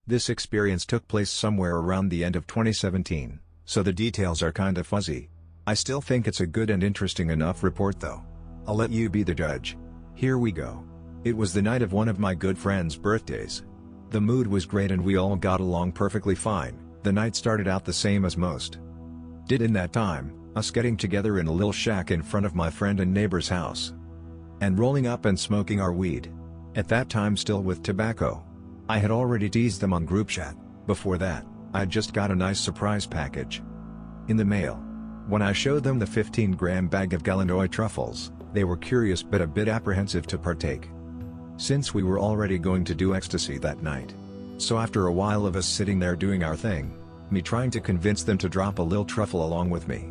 This experience took place somewhere around the end of 2017, so the details are kinda fuzzy. I still think it's a good and interesting enough report though. I'll let you be the judge. Here we go. It was the night of one of my good friend's birthdays. The mood was great and we all got along perfectly fine. The night started out the same as most did in that time, us getting together in a little shack in front of my friend and neighbor's house. And rolling up and smoking our weed. At that time still with tobacco. I had already teased them on group chat. Before that, I'd just got a nice surprise package in the mail. When I showed them the 15-gram bag of Gallinois truffles, they were curious but a bit apprehensive to partake, since we were already going to do Ecstasy that night. So after a while of us sitting there doing our thing, me trying to convince them to drop a little truffle along with me,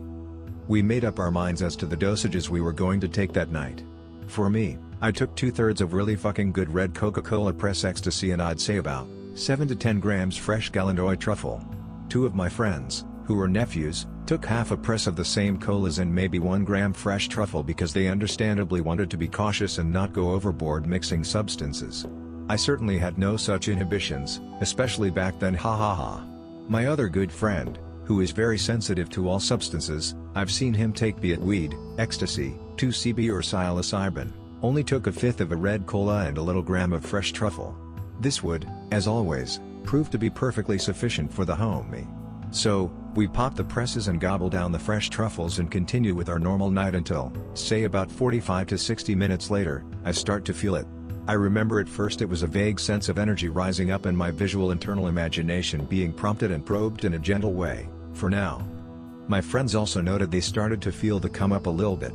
we made up our minds as to the dosages we were going to take that night. For me, I took 2/3 of really fucking good red Coca-Cola Press Ecstasy and I'd say about 7 to 10 grams fresh Gallinois truffle. Two of my friends, who were nephews, took half a press of the same colas and maybe 1 gram fresh truffle because they understandably wanted to be cautious and not go overboard mixing substances. I certainly had no such inhibitions, especially back then, ha ha ha. My other good friend, who is very sensitive to all substances, I've seen him take be it weed, ecstasy, 2CB or psilocybin, only took a fifth of a red cola and a little gram of fresh truffle. This would, as always, prove to be perfectly sufficient for the homie. So, we pop the presses and gobble down the fresh truffles and continue with our normal night until, say about 45 to 60 minutes later, I start to feel it. I remember at first it was a vague sense of energy rising up and my visual internal imagination being prompted and probed in a gentle way, for now. My friends also noted they started to feel the come up a little bit.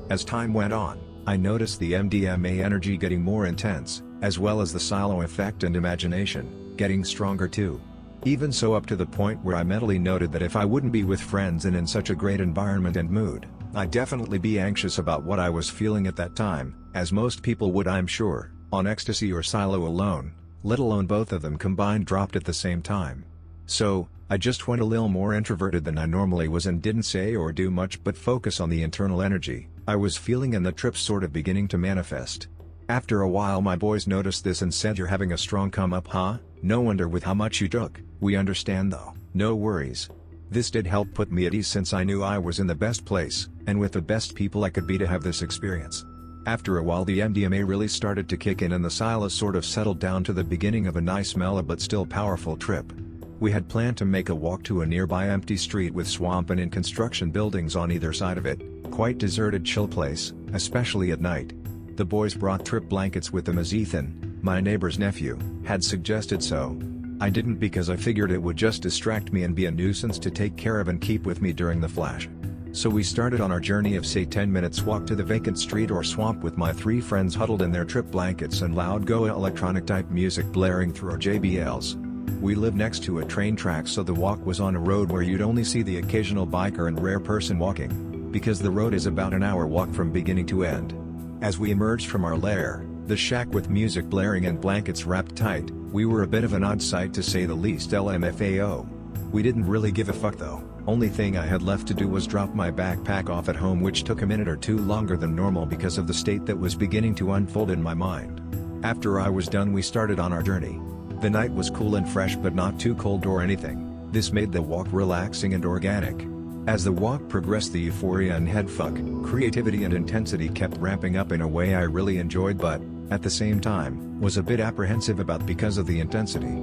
As time went on, I noticed the MDMA energy getting more intense, as well as the silo effect and imagination, getting stronger too. Even so up to the point where I mentally noted that if I wouldn't be with friends and in such a great environment and mood, I'd definitely be anxious about what I was feeling at that time, as most people would I'm sure, on ecstasy or silo alone, let alone both of them combined dropped at the same time. So, I just went a little more introverted than I normally was and didn't say or do much but focus on the internal energy I was feeling and the trip sort of beginning to manifest. After a while my boys noticed this and said, "You're having a strong come up, huh? No wonder with how much you took." "We understand though, no worries." This did help put me at ease since I knew I was in the best place, and with the best people I could be to have this experience. After a while the MDMA really started to kick in and the silo sort of settled down to the beginning of a nice mellow but still powerful trip. We had planned to make a walk to a nearby empty street with swamp and in construction buildings on either side of it, quite deserted chill place, especially at night. The boys brought trip blankets with them as Ethan, my neighbor's nephew, had suggested so. I didn't because I figured it would just distract me and be a nuisance to take care of and keep with me during the flash. So we started on our journey of say 10 minutes walk to the vacant street or swamp with my 3 friends huddled in their trip blankets and loud Goa electronic type music blaring through our JBLs. We live next to a train track so the walk was on a road where you'd only see the occasional biker and rare person walking, because the road is about an hour walk from beginning to end. As we emerged from our lair, the shack with music blaring and blankets wrapped tight, we were a bit of an odd sight to say the least. LMFAO. We didn't really give a fuck though. Only thing I had left to do was drop my backpack off at home, which took a minute or two longer than normal because of the state that was beginning to unfold in my mind. After I was done we started on our journey. The night was cool and fresh but not too cold or anything. This made the walk relaxing and organic. As the walk progressed the euphoria and headfuck, creativity and intensity kept ramping up in a way I really enjoyed but, at the same time, was a bit apprehensive about because of the intensity.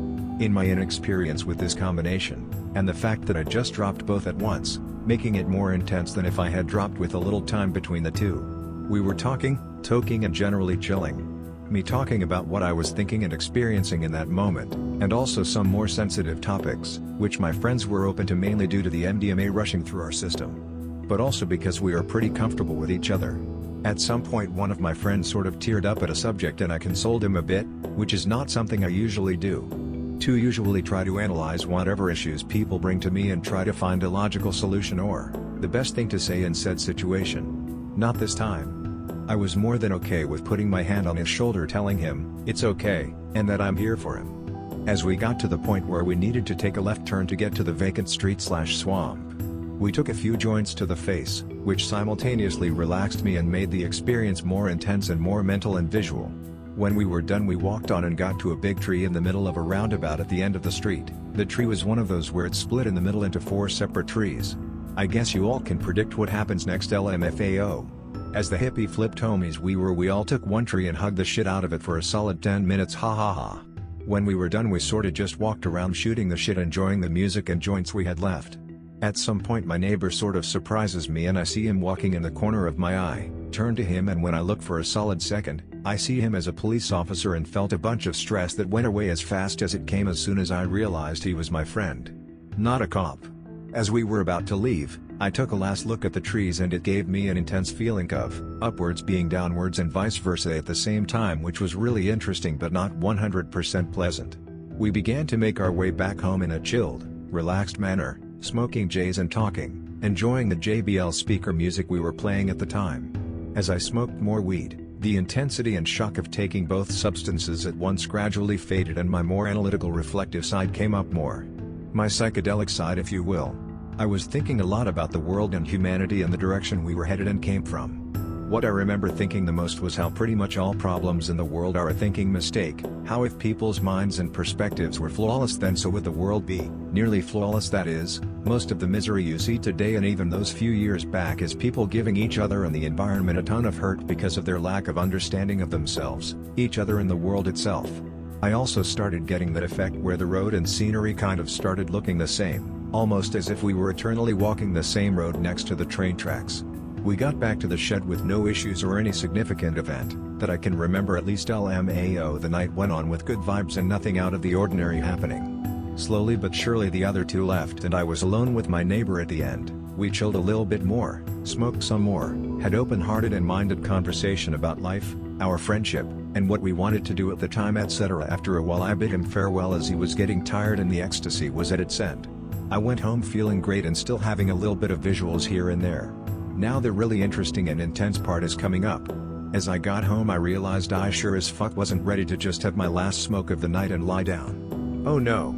In my inexperience with this combination, and the fact that I just dropped both at once, making it more intense than if I had dropped with a little time between the two. We were talking, toking and generally chilling. Me talking about what I was thinking and experiencing in that moment, and also some more sensitive topics, which my friends were open to mainly due to the MDMA rushing through our system. But also because we are pretty comfortable with each other. At some point one of my friends sort of teared up at a subject and I consoled him a bit, which is not something I usually do. To usually try to analyze whatever issues people bring to me and try to find a logical solution or, the best thing to say in said situation. Not this time. I was more than okay with putting my hand on his shoulder telling him, it's okay, and that I'm here for him. As we got to the point where we needed to take a left turn to get to the vacant street/swamp. We took a few joints to the face, which simultaneously relaxed me and made the experience more intense and more mental and visual. When we were done we walked on and got to a big tree in the middle of a roundabout at the end of the street. The tree was one of those where it split in the middle into 4 separate trees. I guess you all can predict what happens next, LMFAO. As the Hippy-Flip homies we all took one tree and hugged the shit out of it for a solid 10 minutes, ha ha ha. When we were done we sorta just walked around shooting the shit, enjoying the music and joints we had left. At some point my neighbor sort of surprises me and I see him walking in the corner of my eye, turn to him, and when I look for a solid second, I see him as a police officer and felt a bunch of stress that went away as fast as it came as soon as I realized he was my friend. Not a cop. As we were about to leave, I took a last look at the trees and it gave me an intense feeling of upwards being downwards and vice versa at the same time, which was really interesting but not 100% pleasant. We began to make our way back home in a chilled, relaxed manner, smoking J's and talking, enjoying the JBL speaker music we were playing at the time. As I smoked more weed, the intensity and shock of taking both substances at once gradually faded and my more analytical reflective side came up more. My psychedelic side, if you will. I was thinking a lot about the world and humanity and the direction we were headed and came from. What I remember thinking the most was how pretty much all problems in the world are a thinking mistake, how if people's minds and perspectives were flawless then so would the world be, nearly flawless, that is, most of the misery you see today and even those few years back is people giving each other and the environment a ton of hurt because of their lack of understanding of themselves, each other and the world itself. I also started getting that effect where the road and scenery kind of started looking the same, almost as if we were eternally walking the same road next to the train tracks. We got back to the shed with no issues or any significant event, that I can remember at least. LMAO, the night went on with good vibes and nothing out of the ordinary happening. Slowly but surely the other two left and I was alone with my neighbor at the end. We chilled a little bit more, smoked some more, had open-hearted and minded conversation about life, our friendship, and what we wanted to do at the time, etc. After a while I bid him farewell as he was getting tired and the ecstasy was at its end. I went home feeling great and still having a little bit of visuals here and there. Now the really interesting and intense part is coming up. As I got home I realized I sure as fuck wasn't ready to just have my last smoke of the night and lie down. Oh no,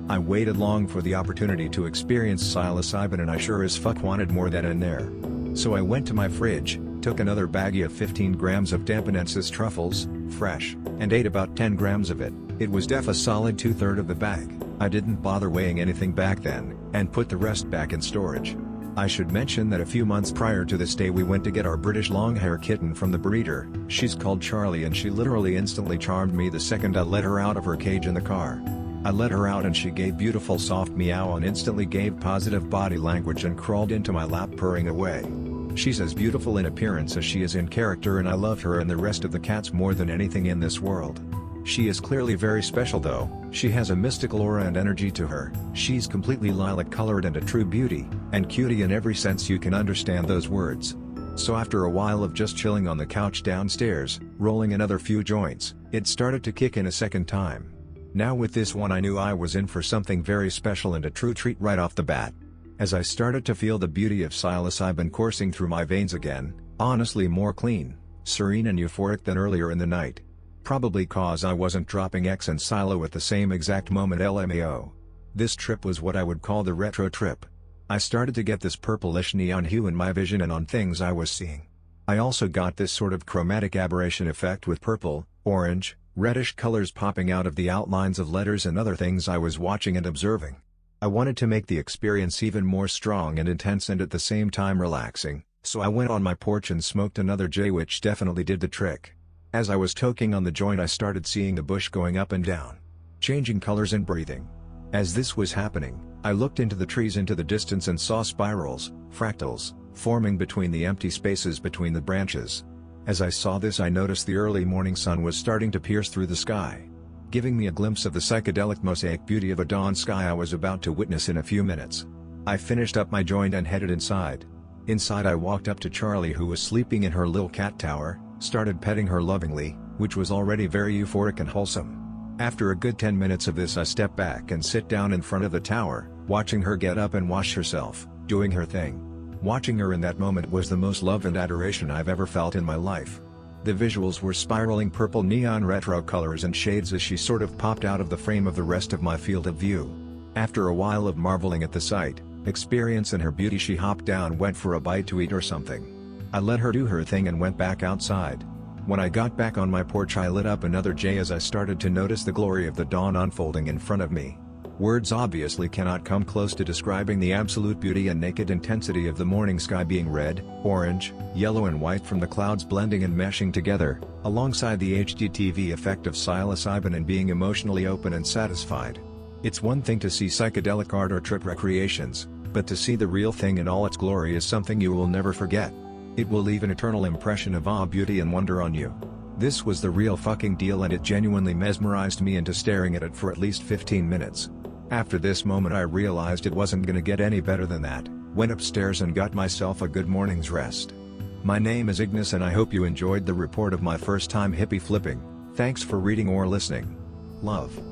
I waited long for the opportunity to experience psilocybin and I sure as fuck wanted more then and there. So I went to my fridge, took another baggie of 15 grams of Dampenensis truffles, fresh, and ate about 10 grams of it. It was a solid 2/3 of the bag. I didn't bother weighing anything back then, and put the rest back in storage. I should mention that a few months prior to this day we went to get our British Longhair kitten from the breeder. She's called Charlie and she literally instantly charmed me the second I let her out of her cage in the car. I let her out and she gave beautiful soft meow and instantly gave positive body language and crawled into my lap purring away. She's as beautiful in appearance as she is in character and I love her and the rest of the cats more than anything in this world. She is clearly very special though, she has a mystical aura and energy to her, she's completely lilac colored and a true beauty, and cutie in every sense you can understand those words. So after a while of just chilling on the couch downstairs, rolling another few joints, it started to kick in a second time. Now with this one I knew I was in for something very special and a true treat right off the bat. As I started to feel the beauty of psilocybin coursing through my veins again, honestly more clean, serene and euphoric than earlier in the night. Probably cause I wasn't dropping X and Silo at the same exact moment. LMAO. This trip was what I would call the retro trip. I started to get this purplish neon hue in my vision and on things I was seeing. I also got this sort of chromatic aberration effect with purple, orange, reddish colors popping out of the outlines of letters and other things I was watching and observing. I wanted to make the experience even more strong and intense and at the same time relaxing, so I went on my porch and smoked another J, which definitely did the trick. As I was toking on the joint I started seeing the bush going up and down, changing colors and breathing. As this was happening, I looked into the trees into the distance and saw spirals, fractals, forming between the empty spaces between the branches. As I saw this I noticed the early morning sun was starting to pierce through the sky, giving me a glimpse of the psychedelic mosaic beauty of a dawn sky I was about to witness in a few minutes. I finished up my joint and headed inside. Inside I walked up to Charlie who was sleeping in her little cat tower, started petting her lovingly, which was already very euphoric and wholesome. After a good 10 minutes of this I stepped back and sit down in front of the tower, watching her get up and wash herself, doing her thing. Watching her in that moment was the most love and adoration I've ever felt in my life. The visuals were spiraling purple neon retro colors and shades as she sort of popped out of the frame of the rest of my field of view. After a while of marveling at the sight, experience and her beauty she hopped down, went for a bite to eat or something. I let her do her thing and went back outside. When I got back on my porch I lit up another J as I started to notice the glory of the dawn unfolding in front of me. Words obviously cannot come close to describing the absolute beauty and naked intensity of the morning sky being red, orange, yellow and white from the clouds blending and meshing together, alongside the HDTV effect of psilocybin and being emotionally open and satisfied. It's one thing to see psychedelic art or trip recreations, but to see the real thing in all its glory is something you will never forget. It will leave an eternal impression of awe, beauty and wonder on you. This was the real fucking deal and it genuinely mesmerized me into staring at it for at least 15 minutes. After this moment I realized it wasn't gonna get any better than that, went upstairs and got myself a good morning's rest. My name is Ignis and I hope you enjoyed the report of my first time hippie flipping. Thanks for reading or listening. Love.